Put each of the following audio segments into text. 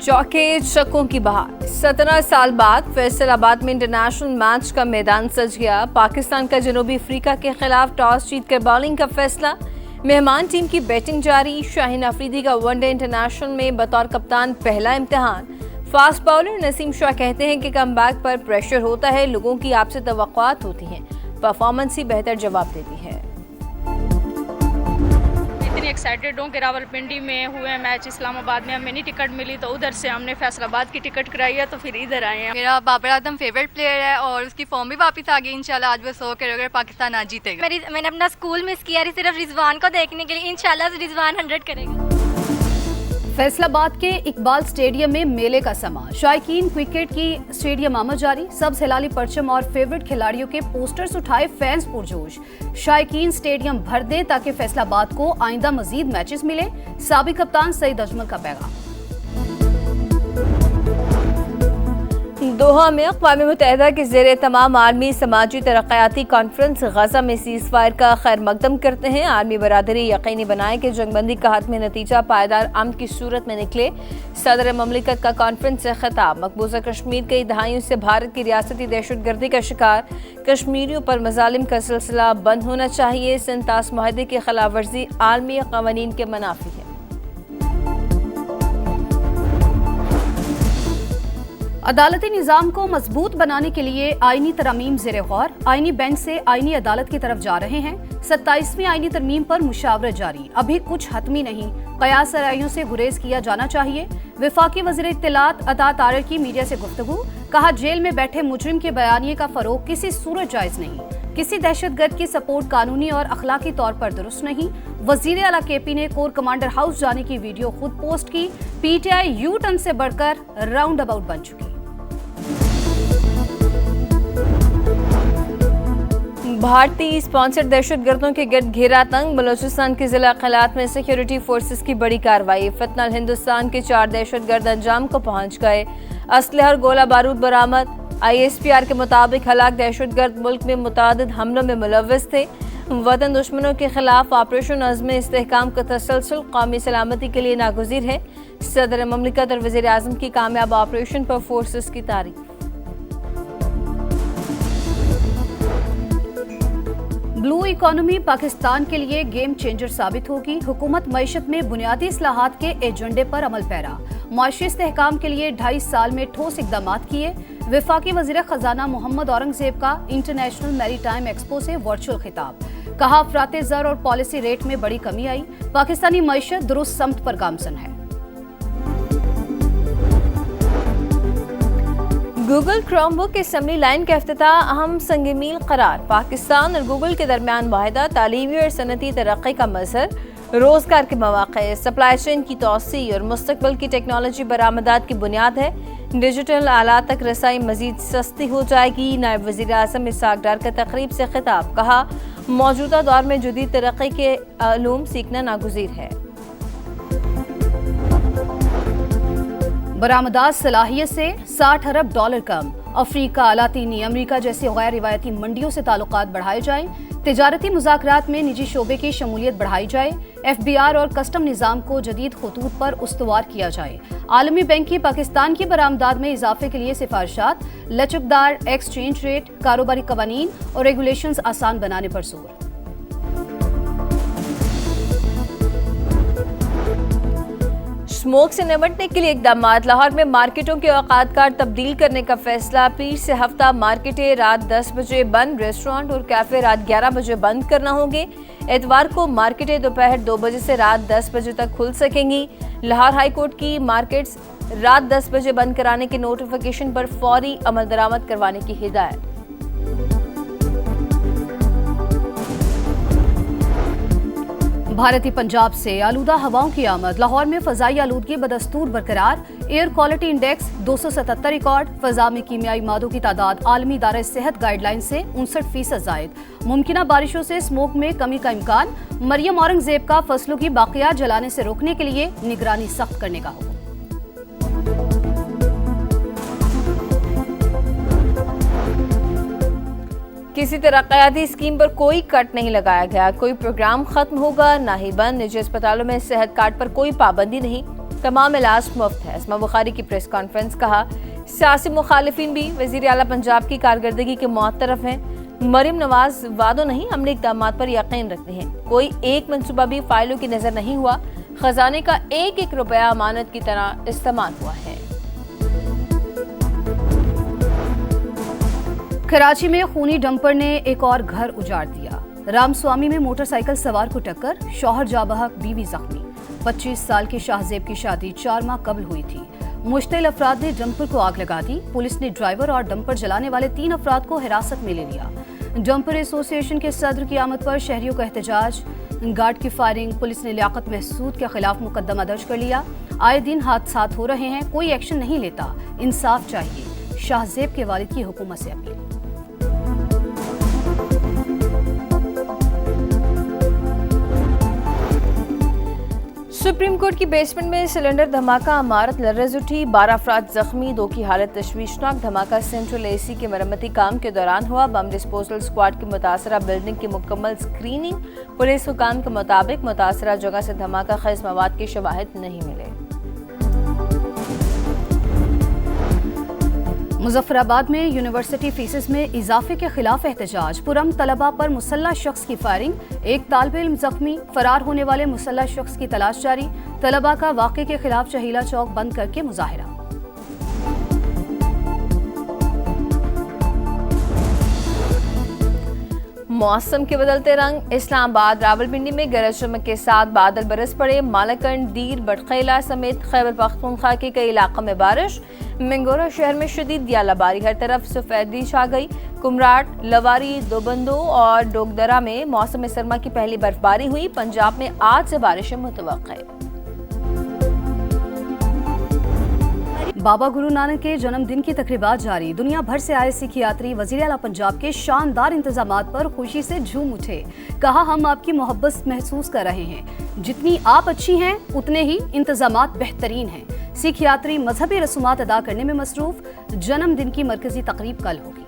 चौके शकों की बहार। 17 साल बाद फैसलाबाद में इंटरनेशनल मैच का मैदान सज गया। पाकिस्तान का जनूबी अफ्रीका के खिलाफ टॉस जीतकर बॉलिंग का फैसला। मेहमान टीम की बैटिंग जारी। शाहीन अफरीदी का वनडे इंटरनेशनल में बतौर कप्तान पहला इम्तिहान। फास्ट बॉलर नसीम शाह कहते हैं कि कमबैक पर प्रेशर होता है, लोगों की आपसे तवक्कुआत होती हैं, परफॉर्मेंस ही बेहतर जवाब देती है। इतनी एक्साइटेड हूँ कि रावलपिंडी में हुए मैच, इस्लामाबाद में हमें नहीं टिकट मिली तो उधर से हमने फैसलाबाद की टिकट कराई है, तो फिर इधर आए हैं। मेरा बाबर आजम फेवरेट प्लेयर है और उसकी फॉर्म भी वापस आ गई। इंशाल्लाह आज वो 100 करोड़ अगर पाकिस्तान आज जीतेगा। मैंने अपना स्कूल मिस किया सिर्फ रिजवान को देखने के लिए। इंशाल्लाह रिजवान 100 करेगा। फैसलाबाद के इकबाल स्टेडियम में मेले का समा। शायकीन क्रिकेट की स्टेडियम आमद जारी। सब्ज हिलाली परचम और फेवरेट खिलाड़ियों के पोस्टर्स उठाए फैंस पुरजोश। शायकीन स्टेडियम भर दे ताकि फैसलाबाद को आइंदा मजीद मैचेस मिले। साबिक कप्तान सईद अजमल का पैगाम। दोहा में अक़वाम मुत्तहिदा के ज़ेरे तमाम आलमी समाजी तरक्याती कॉन्फ्रेंस गजा में सीज़ फायर का खैर मकदम करते हैं। आलमी बरादरी यकीनी बनाए कि जंगबंदी का हतमी नतीजा पायदार अमन की सूरत में निकले। सदर ममलिकत का कॉन्फ्रेंस से खिताब। मकबूजा कश्मीर कई दहाइयों से भारत की रियासती दहशतगर्दी का शिकार। कश्मीरियों पर मजालिम का सिलसिला बंद होना चाहिए। सिंतास मुआहदे की खिलाफ वर्जी आलमी क़वानीन के मुनाफी है। अदालती निज़ाम को मजबूत बनाने के लिए आईनी तरमीम ज़ेरे गौर। आईनी बेंच से आईनी अदालत की तरफ जा रहे हैं। 27वीं आईनी तरमीम पर मुशावरत जारी। अभी कुछ हतमी नहीं, कयास रायों से गुरेज किया जाना चाहिए। वफाकी वज़ीर इत्तलात अता तारिक की मीडिया से गुफ्तगू। कहा, जेल में बैठे मुजरिम के बयानिए का फरोग किसी सूरत जायज़ नहीं। किसी दहशतगर्द की सपोर्ट कानूनी और अखलाकी तौर पर दुरुस्त नहीं। वज़ीर आला केपी ने कोर कमांडर हाउस जाने की वीडियो खुद पोस्ट की। पीटीआई यू टर्न से बढ़कर राउंड अबाउट बन चुकी। भारतीय स्पॉन्सर्ड दहशतगर्दों के गिरद घेरा तंग। बलोचिस्तान के जिला खलात में सिक्योरिटी फोर्सेस की बड़ी कार्रवाई। फितनल हिंदुस्तान के 4 दहशतगर्द अंजाम को पहुंच गए। असलहा और गोला बारूद बरामद। ISPR के मुताबिक हलाक दहशतगर्द मुल्क में मुतादिद हमलों में मुलव्वस थे। वतन दुश्मनों के खिलाफ ऑपरेशन अज़्म इस्तेहकाम का तसलसल कौमी सलामती के लिए नागुज़ीर है। सदर ममलिकत और वज़ीर आज़म की कामयाब ऑपरेशन पर फोर्सेस की तारीफ। ब्लू इकोनॉमी पाकिस्तान के लिए गेम चेंजर साबित होगी। हुकूमत मईशत में बुनियादी इस्लाहात के एजेंडे पर अमल पैरा। माशी इस्तेहकाम के लिए 2.5 साल में ठोस इकदामात किए। वफाकी वज़ीर खजाना मोहम्मद औरंगजेब का इंटरनेशनल मैरीटाइम एक्सपो से वर्चुअल खिताब। कहा, अफराते ज़र और पॉलिसी रेट में बड़ी कमी आई। पाकिस्तानी मईशत दुरुस्त समत पर गामजन है। गूगल क्रोमबुक असम्बली लाइन का इफ्तिताह अहम संग मील करार। पाकिस्तान और गूगल के दरमियान मुआहदा तालीमी और सनती तरक्की का मज़हर। रोज़गार के मौक़े, सप्लाई चेन की तोसी और मुस्तक़बिल की टेक्नोलॉजी बरामदात की बुनियाद है। डिजिटल आलात तक रसाई मज़ीद सस्ती हो जाएगी। नायब वज़ीर आज़म इसहाक़ डार का तकरीब से खिताब। कहा, मौजूदा दौर में जदीद तरक्की के अलूम सीखना नागुज़ीर है। बरामदात सलाहियत से 60 अरब डॉलर कम। अफ्रीका, लातीनी अमरीका जैसी गैर रिवायती मंडियों से ताल्लुकात बढ़ाए जाएं। तिजारती मुज़ाकरात में निजी शोबे की शमूलियत बढ़ाई जाए। FBR और कस्टम निज़ाम को जदीद खतूत पर उस्तवार किया जाए। आलमी बैंक की पाकिस्तान की बरामदात में इजाफे के लिए सिफारिशात। लचकदार एक्सचेंज रेट, कारोबारी कवानीन और रेगुलेशंस आसान बनाने पर जोर। स्मोक से निपटने के लिए इकदाम। लाहौर में मार्केटों के औकात कार्ड तब्दील करने का फैसला। पीर से हफ्ता मार्केटें रात 10 बजे बंद, रेस्टोरेंट और कैफे रात 11 बजे बंद करना होंगे। एतवार को मार्केटें दोपहर 2 बजे से रात 10 बजे तक खुल सकेंगी। लाहौर हाई कोर्ट की मार्केट्स रात 10 बजे बंद कराने के नोटिफिकेशन पर फौरी अमल दरामद करवाने की हिदायत। भारतीय पंजाब से आलूदा हवाओं की आमद। लाहौर में फजाई आलूदगी बदस्तूर बरकरार। Air quality index 277 record. फजा में कीमियाई मादों की तादाद आलमी इदारा सेहत गाइडलाइन से 59% जायद। मुमकिना बारिशों से स्मोक में कमी का इम्कान। मरियम औरंगजेब का फसलों की बाकियात जलाने से रोकने के लिए निगरानी सख्त करने का हुक्म। किसी तरक्याती स्कीम पर कोई कट नहीं लगाया गया। कोई प्रोग्राम खत्म होगा ना ही बंद। निजी अस्पतालों में सेहत कार्ड पर कोई पाबंदी नहीं। तमाम इलाज मुफ्त है। अस्मा बुखारी की प्रेस कॉन्फ्रेंस, कहा सियासी मुखालिफिन भी वज़ीर आला पंजाब की कारकर्दगी के मुअत्तरफ हैं। मरीम नवाज वादों नहीं अमली इक़दामात पर यकीन रखते हैं। कोई एक मंसूबा भी फाइलों की नजर नहीं हुआ। खजाने का एक एक रुपया अमानत की तरह इस्तेमाल हुआ है। कराची में खूनी डंपर ने एक और घर उजाड़ दिया। रामस्वामी में मोटरसाइकिल सवार को टक्कर, शौहर जाबहक, बीवी जख्मी। 25 साल के शाहजेब की शादी 4 माह कबल हुई थी। मुश्तिल अफराद ने डंपर को आग लगा दी। पुलिस ने ड्राइवर और डंपर जलाने वाले 3 अफराद को हिरासत में ले लिया। डंपर एसोसिएशन के सदर की आमद पर शहरियों का एहतजाज, गार्ड की फायरिंग। पुलिस ने लियाकत महसूद के खिलाफ मुकदमा दर्ज कर लिया। आए दिन हादसात हो रहे हैं, कोई एक्शन नहीं लेता, इंसाफ चाहिए। शाहजेब के वालिद की हुकूमत से अपील। सुप्रीम कोर्ट की बेसमेंट में सिलेंडर धमाका, इमारत लर्रज उठी, 12 अफराद जख्मी, 2 की हालत तशवीशनाक। धमाका सेंट्रल एसी के मरम्मती काम के दौरान हुआ। बम डिस्पोजल स्क्वाड की मुतासरा बिल्डिंग की मुकम्मल स्क्रीनिंग। पुलिस हुकाम के मुताबिक मुतासरा जगह से धमाका खेज मवाद के शवाहिद नहीं मिले। मुजफ्फराबाद में यूनिवर्सिटी फीसेस में इजाफे के खिलाफ एहतजाज। पुरम तलबा पर मुसल्लह शख्स की फायरिंग, एक तालिब इल्म जख्मी। फरार होने वाले मुसल्लह शख्स की तलाश जारी। तलबा का वाक़े के खिलाफ चहीला चौक बंद करके मुजाहिरा। मौसम के बदलते रंग। इस्लामाबाद, रावलपिंडी में गरज चमक के साथ बादल बरस पड़े। मालाकंड, दीर, बटखेला समेत खैबर पख्तूनख्वा के कई इलाकों में बारिश। मंगोरा शहर में शदीद दियालाबारी, हर तरफ सफेदी छा गई। कुमराट, लवारी, दोबंदो और डोगदरा में मौसम सरमा की पहली बर्फबारी हुई। पंजाब में आज से बारिशें मुतवक्किल। बाबा गुरु नानक के जन्मदिन की तकरीबात जारी। दुनिया भर से आए सिख यात्री वज़ीर आला पंजाब के शानदार इंतजामात पर खुशी से झूम उठे। कहा, हम आपकी मोहब्बत महसूस कर रहे हैं। जितनी आप अच्छी हैं उतने ही इंतजामात बेहतरीन हैं। सिख यात्री मजहबी रसूमात अदा करने में मसरूफ। जन्मदिन की मरकजी तकरीब कल होगी।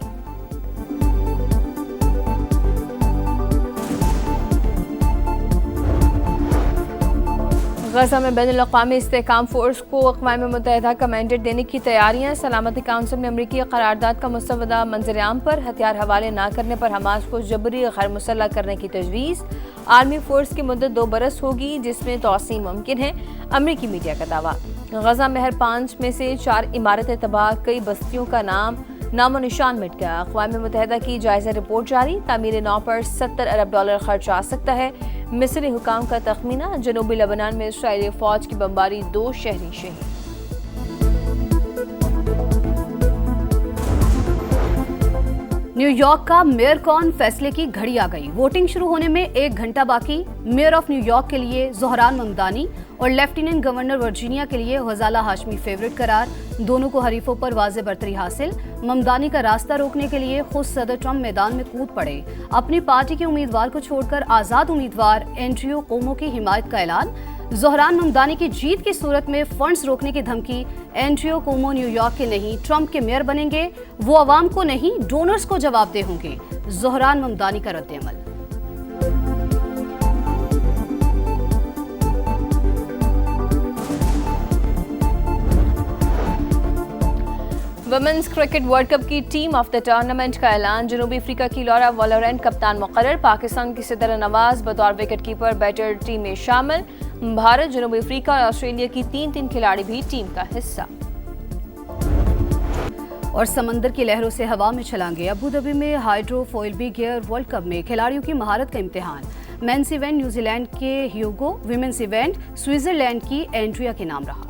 गजा में बैनुल-अक़वामी इस्तेहकाम फोर्स को अक़वाम मुत्तहिदा का मैंडेट देने की तैयारियां। सलामती काउंसिल में अमरीकी करारदाद का मुसवदा मंजर-ए-आम पर। हथियार हवाले न करने पर हमास को जबरी गैर मुसल्लह करने की तजवीज़। आर्मी फोर्स की मुद्दत 2 बरस होगी, जिसमें तोसीम मुमकिन है, अमरीकी मीडिया का दावा। गजा में हर 5 में से 4 इमारतें तबाह, कई बस्तियों का नामो निशान मिट गया। अक़वाम मुत्तहिदा की जायजा रिपोर्ट जारी। तामीर नौ पर $70 अरब खर्च आ सकता है। मिस्री हुकाम का तखमीना। जनूबी लेबनान में इसराइली फौज की बमबारी, 2 शहरी शहीद। न्यूयॉर्क का मेयर कौन, फैसले की घड़ी आ गई। वोटिंग शुरू होने में 1 घंटा बाकी। मेयर ऑफ न्यूयॉर्क के लिए ज़ोहरान ममदानी और लेफ्टिनेंट गवर्नर वर्जीनिया के लिए गजाला हाशमी फेवरेट करार। दोनों को हरीफों पर वाज़ेह बरतरी हासिल। ममदानी का रास्ता रोकने के लिए खुद सदर ट्रंप मैदान में कूद पड़े। अपनी पार्टी के उम्मीदवार को छोड़कर आज़ाद उम्मीदवार एंड्रियो कोमो की हिमायत का ऐलान। ज़ोहरान ममदानी की जीत की सूरत में फंड्स रोकने की धमकी। एंड्रियो कोमो न्यूयॉर्क के नहीं, ट्रंप के मेयर बनेंगे। वो अवाम को नहीं, डोनर्स को जवाबदेह होंगे। ज़ोहरान ममदानी का रद्द-ए-अमल। वुमेन्स क्रिकेट वर्ल्ड कप की टीम ऑफ द टूर्नामेंट का ऐलान। जनूबी अफ्रीका की लॉरा वॉलरेंट कप्तान मुकर्रर। पाकिस्तान की सितारा नवाज बतौर विकेट कीपर बैटर टीम में शामिल। भारत, जनूबी अफ्रीका और ऑस्ट्रेलिया की 3 खिलाड़ी भी टीम का हिस्सा। और समंदर की लहरों से हवा में छलांगे। अबू धाबी में हाइड्रोफोइल बिग एयर वर्ल्ड कप में खिलाड़ियों की महारत का इम्तिहान। मेंस इवेंट न्यूजीलैंड के ह्यूगो, विमेंस इवेंट स्विट्जरलैंड की एंड्रिया के नाम रहा।